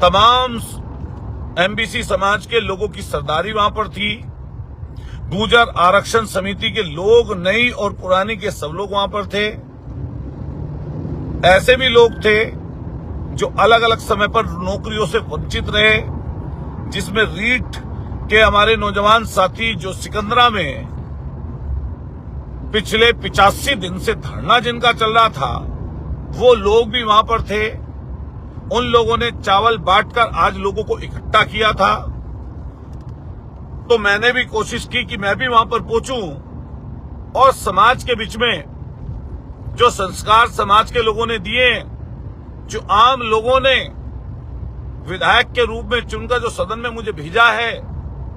तमाम एमबीसी समाज के लोगों की सरदारी वहां पर थी। गुर्जर आरक्षण समिति के लोग, नई और पुरानी के सब लोग वहां पर थे। ऐसे भी लोग थे जो अलग अलग समय पर नौकरियों से वंचित रहे, जिसमें रीट के हमारे नौजवान साथी जो सिकंदरा में पिछले 85 दिन से धरना जिनका चल रहा था, वो लोग भी वहां पर थे। उन लोगों ने चावल बांटकर आज लोगों को इकट्ठा किया था। तो मैंने भी कोशिश की कि मैं भी वहां पर पहुंचूं और समाज के बीच में जो संस्कार समाज के लोगों ने दिए, जो आम लोगों ने विधायक के रूप में चुनकर जो सदन में मुझे भेजा है,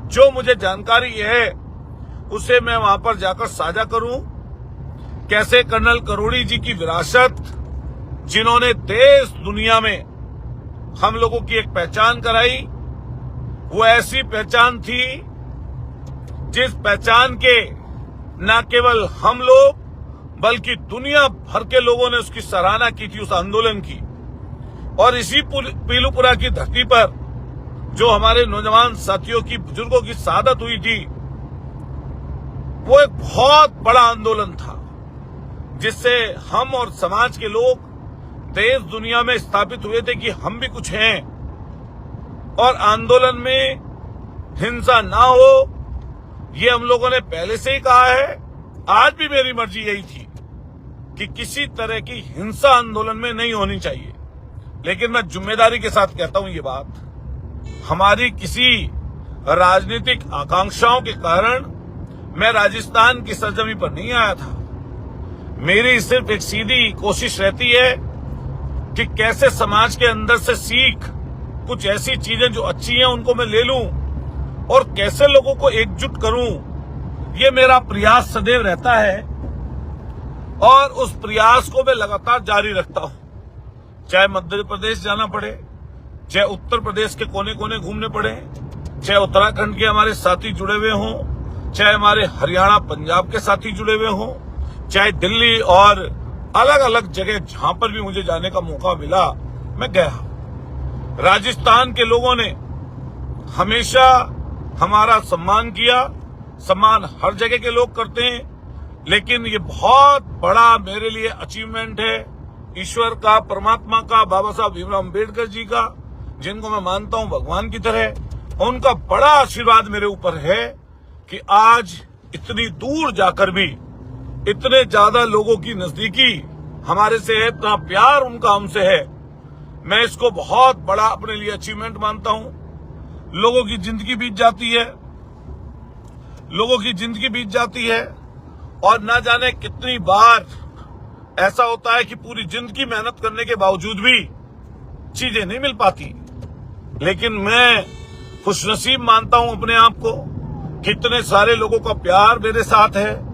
जो मुझे जानकारी है, उसे मैं वहां पर जाकर साझा करूं। कैसे कर्नल करोड़ी जी की विरासत, जिन्होंने देश दुनिया में हम लोगों की एक पहचान कराई, वो ऐसी पहचान थी जिस पहचान के न केवल हम लोग बल्कि दुनिया भर के लोगों ने उसकी सराहना की थी, उस आंदोलन की। और इसी पीलूपुरा की धरती पर जो हमारे नौजवान साथियों की, बुजुर्गों की शहादत हुई थी, वो एक बहुत बड़ा आंदोलन था, जिससे हम और समाज के लोग देश दुनिया में स्थापित हुए थे कि हम भी कुछ हैं। और आंदोलन में हिंसा ना हो, ये हम लोगों ने पहले से ही कहा है। आज भी मेरी मर्जी यही थी कि किसी तरह की हिंसा आंदोलन में नहीं होनी चाहिए। लेकिन मैं जिम्मेदारी के साथ कहता हूं ये बात, हमारी किसी राजनीतिक आकांक्षाओं के कारण मैं राजस्थान की सरजमी पर नहीं आया था। मेरी सिर्फ एक सीधी कोशिश रहती है कि कैसे समाज के अंदर से सीख कुछ ऐसी चीजें जो अच्छी हैं उनको मैं ले लूं और कैसे लोगों को एकजुट करूं। ये मेरा प्रयास सदैव रहता है और उस प्रयास को मैं लगातार जारी रखता हूं। चाहे मध्य प्रदेश जाना पड़े, चाहे उत्तर प्रदेश के कोने कोने घूमने पड़े, चाहे उत्तराखंड के हमारे साथी जुड़े हुए हों, चाहे हमारे हरियाणा पंजाब के साथी जुड़े हुए हों, चाहे दिल्ली और अलग अलग जगह जहां पर भी मुझे जाने का मौका मिला, मैं गया। राजस्थान के लोगों ने हमेशा हमारा सम्मान किया। सम्मान हर जगह के लोग करते हैं, लेकिन ये बहुत बड़ा मेरे लिए अचीवमेंट है ईश्वर का, परमात्मा का, बाबा साहब भीमराव अम्बेडकर जी का, जिनको मैं मानता हूं भगवान की तरह। उनका बड़ा आशीर्वाद मेरे ऊपर है कि आज इतनी दूर जाकर भी इतने ज्यादा लोगों की नजदीकी हमारे से है, इतना प्यार उनका हमसे है। मैं इसको बहुत बड़ा अपने लिए अचीवमेंट मानता हूं। लोगों की जिंदगी बीत जाती है, लोगों की जिंदगी बीत जाती है और न जाने कितनी बार ऐसा होता है कि पूरी जिंदगी मेहनत करने के बावजूद भी चीजें नहीं मिल पाती। लेकिन मैं खुशनसीब मानता हूं अपने आप को, कितने सारे लोगों का प्यार मेरे साथ है,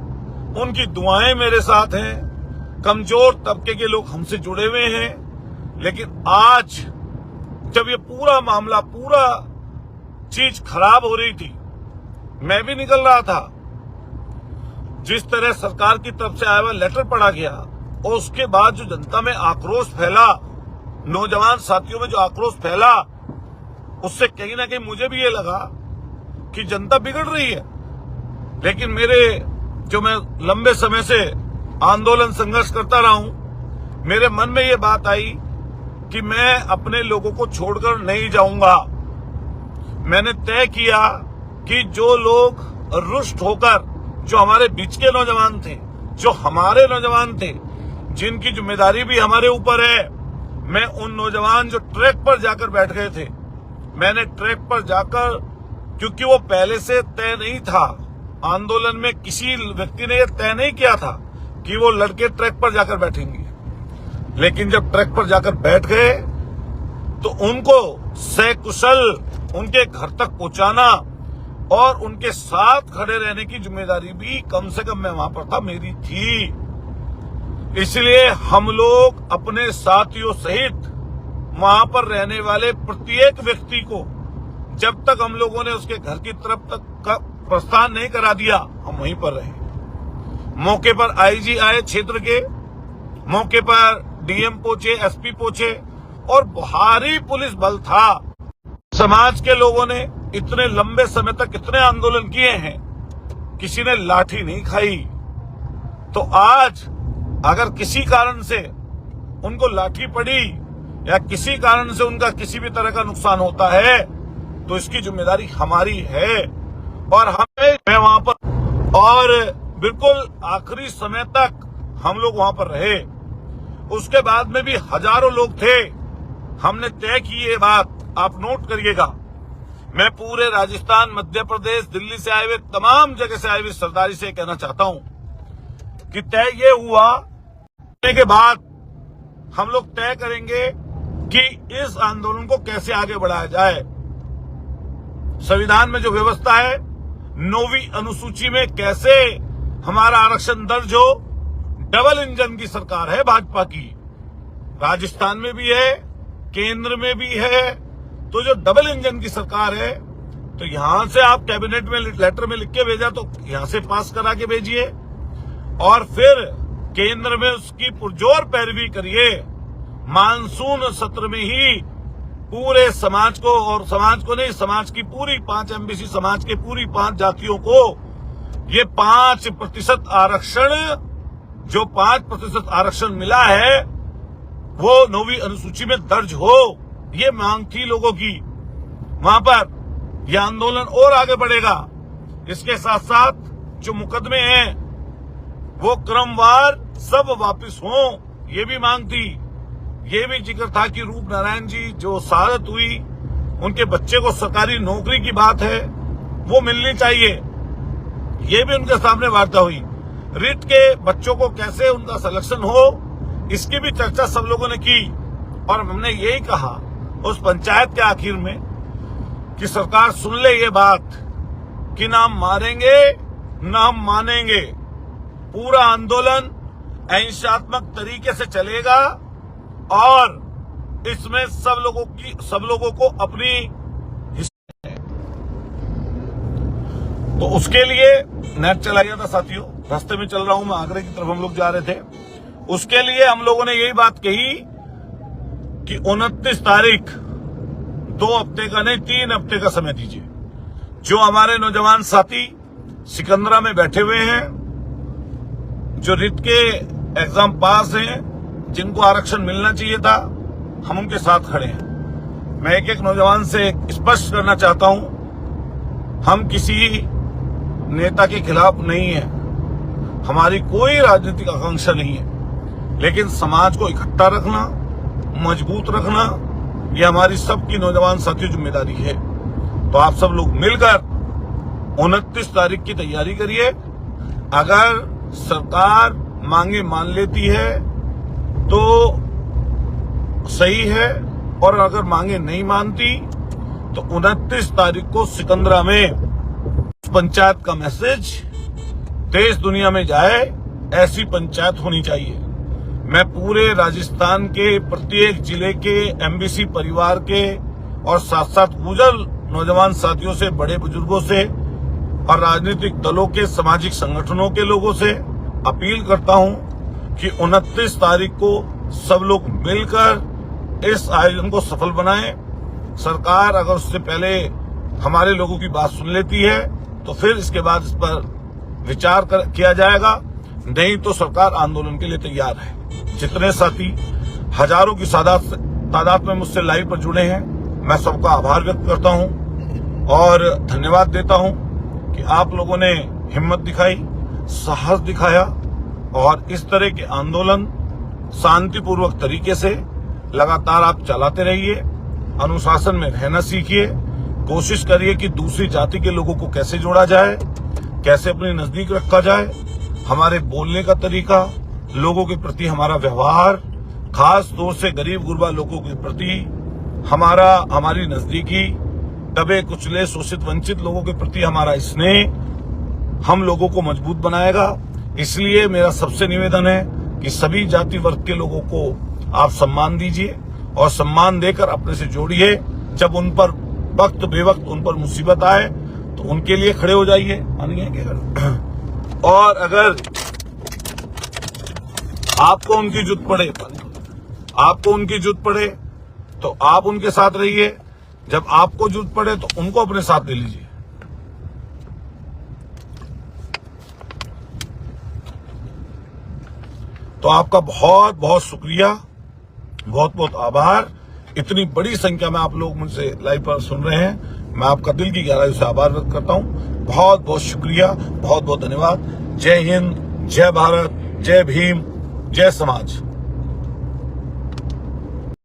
उनकी दुआएं मेरे साथ हैं। कमजोर तबके के लोग हमसे जुड़े हुए हैं। लेकिन आज जब ये पूरा मामला, पूरा चीज खराब हो रही थी, मैं भी निकल रहा था, जिस तरह सरकार की तरफ से आया हुआ लेटर पढ़ा गया और उसके बाद जो जनता में आक्रोश फैला, नौजवान साथियों में जो आक्रोश फैला, उससे कहीं ना कहीं मुझे भी ये लगा कि जनता बिगड़ रही है। लेकिन मैं लंबे समय से आंदोलन संघर्ष करता रहा हूं, मेरे मन में ये बात आई कि मैं अपने लोगों को छोड़कर नहीं जाऊंगा। मैंने तय किया कि जो लोग रुष्ट होकर, जो हमारे बीच के नौजवान थे, जो हमारे नौजवान थे, जिनकी जिम्मेदारी भी हमारे ऊपर है, मैं उन नौजवान जो ट्रैक पर जाकर बैठ गए थे, मैंने ट्रैक पर जाकर, क्योंकि वो पहले से तय नहीं था, आंदोलन में किसी व्यक्ति ने यह तय नहीं किया था कि वो लड़के ट्रैक पर जाकर बैठेंगे। लेकिन जब ट्रैक पर जाकर बैठ गए तो उनको सकुशल उनके घर तक पहुंचाना और उनके साथ खड़े रहने की जिम्मेदारी भी कम से कम मैं वहां पर था, मेरी थी। इसलिए हम लोग अपने साथियों सहित वहां पर रहने वाले प्रत्येक व्यक्ति को, जब तक हम लोगों ने उसके घर की तरफ तक प्रस्थान नहीं करा दिया, हम वहीं पर रहे। मौके पर आईजी आए क्षेत्र के, मौके पर डीएम पहुंचे, एसपी पहुंचे, और भारी पुलिस बल था। समाज के लोगों ने इतने लंबे समय तक इतने आंदोलन किए हैं, किसी ने लाठी नहीं खाई। तो आज अगर किसी कारण से उनको लाठी पड़ी या किसी कारण से उनका किसी भी तरह का नुकसान होता है तो इसकी जिम्मेदारी हमारी है। और हमें वहां पर और बिल्कुल आखिरी समय तक हम लोग वहां पर रहे। उसके बाद में भी हजारों लोग थे। हमने तय की ये बात, आप नोट करिएगा। मैं पूरे राजस्थान, मध्य प्रदेश, दिल्ली से आए हुए, तमाम जगह से आए हुए सरदारी से कहना चाहता हूं कि तय ये हुआ के बाद हम लोग तय करेंगे कि इस आंदोलन को कैसे आगे बढ़ाया जाए। संविधान में जो व्यवस्था है, 9वीं अनुसूची में कैसे हमारा आरक्षण दर्ज हो। डबल इंजन की सरकार है भाजपा की, राजस्थान में भी है, केंद्र में भी है। तो जो डबल इंजन की सरकार है, तो यहां से आप कैबिनेट में लेटर में लिख के भेजा तो यहां से पास करा के भेजिए और फिर केंद्र में उसकी पुरजोर पैरवी करिए। मानसून सत्र में ही पूरे समाज को, और समाज को नहीं, समाज की पूरी 5 एमबीसी समाज के पूरी 5 जातियों को ये 5% आरक्षण, जो 5% आरक्षण मिला है वो 9वीं अनुसूची में दर्ज हो। ये मांग थी लोगों की। वहां पर यह आंदोलन और आगे बढ़ेगा। इसके साथ साथ जो मुकदमे हैं वो क्रमवार सब वापस हों, ये भी मांग थी। ये भी जिक्र था कि रूप नारायण जी जो शहादत हुई, उनके बच्चे को सरकारी नौकरी की बात है, वो मिलनी चाहिए। ये भी उनके सामने वार्ता हुई। रिट के बच्चों को कैसे उनका सिलेक्शन हो, इसकी भी चर्चा सब लोगों ने की। और हमने यही कहा उस पंचायत के आखिर में कि सरकार सुन ले ये बात कि ना हम मारेंगे ना हम मानेंगे। पूरा आंदोलन अहिंसात्मक तरीके से चलेगा और इसमें सब लोगों को अपनी हिस्सा है। तो उसके लिए नेट चलाया था साथियों। रास्ते में चल रहा हूं मैं, आगरे की तरफ हम लोग जा रहे थे। उसके लिए हम लोगों ने यही बात कही कि 29 तारीख 2 हफ्ते का नहीं 3 हफ्ते का समय दीजिए। जो हमारे नौजवान साथी सिकंदरा में बैठे हुए हैं, जो रिट के एग्जाम पास हैं, जिनको आरक्षण मिलना चाहिए था, हम उनके साथ खड़े हैं। मैं एक नौजवान से स्पष्ट करना चाहता हूं, हम किसी नेता के खिलाफ नहीं है, हमारी कोई राजनीतिक आकांक्षा नहीं है, लेकिन समाज को इकट्ठा रखना, मजबूत रखना, ये हमारी सबकी नौजवान साथियों जिम्मेदारी है। तो आप सब लोग मिलकर 29 तारीख की तैयारी करिए। अगर सरकार मांगे मान लेती है तो सही है, और अगर मांगे नहीं मानती तो 29 तारीख को सिकंदरा में पंचायत का मैसेज देश दुनिया में जाए, ऐसी पंचायत होनी चाहिए। मैं पूरे राजस्थान के प्रत्येक जिले के एमबीसी परिवार के और साथ साथ गुजर नौजवान साथियों से, बड़े बुजुर्गों से और राजनीतिक दलों के, सामाजिक संगठनों के लोगों से अपील करता हूं कि 29 तारीख को सब लोग मिलकर इस आयोजन को सफल बनाएं। सरकार अगर उससे पहले हमारे लोगों की बात सुन लेती है तो फिर इसके बाद इस पर विचार किया जाएगा, नहीं तो सरकार आंदोलन के लिए तैयार है। जितने साथी हजारों की तादाद में मुझसे लाइव पर जुड़े हैं, मैं सबका आभार व्यक्त करता हूं और धन्यवाद देता हूं कि आप लोगों ने हिम्मत दिखाई, साहस दिखाया और इस तरह के आंदोलन शांतिपूर्वक तरीके से लगातार आप चलाते रहिए। अनुशासन में रहना सीखिए, कोशिश करिए कि दूसरी जाति के लोगों को कैसे जोड़ा जाए, कैसे अपने नजदीक रखा जाए। हमारे बोलने का तरीका, लोगों के प्रति हमारा व्यवहार, खास तौर से गरीब गुरबा लोगों के प्रति हमारी नजदीकी, दबे कुचले शोषित वंचित लोगों के प्रति हमारा स्नेह हम लोगों को मजबूत बनाएगा। इसलिए मेरा सबसे निवेदन है कि सभी जाति वर्ग के लोगों को आप सम्मान दीजिए और सम्मान देकर अपने से जोड़िए। जब उन पर वक्त बेवक्त उन पर मुसीबत आए तो उनके लिए खड़े हो जाइए। और अगर आपको उनकी जरूरत पड़े तो आप उनके साथ रहिए, जब आपको जरूरत पड़े तो उनको अपने साथ ले लीजिए। तो आपका बहुत बहुत शुक्रिया, बहुत बहुत आभार। इतनी बड़ी संख्या में आप लोग मुझसे लाइव पर सुन रहे हैं, मैं आपका दिल की गहराई से आभार व्यक्त करता हूं। बहुत बहुत शुक्रिया, बहुत बहुत धन्यवाद। जय हिंद, जय भारत, जय भीम, जय समाज।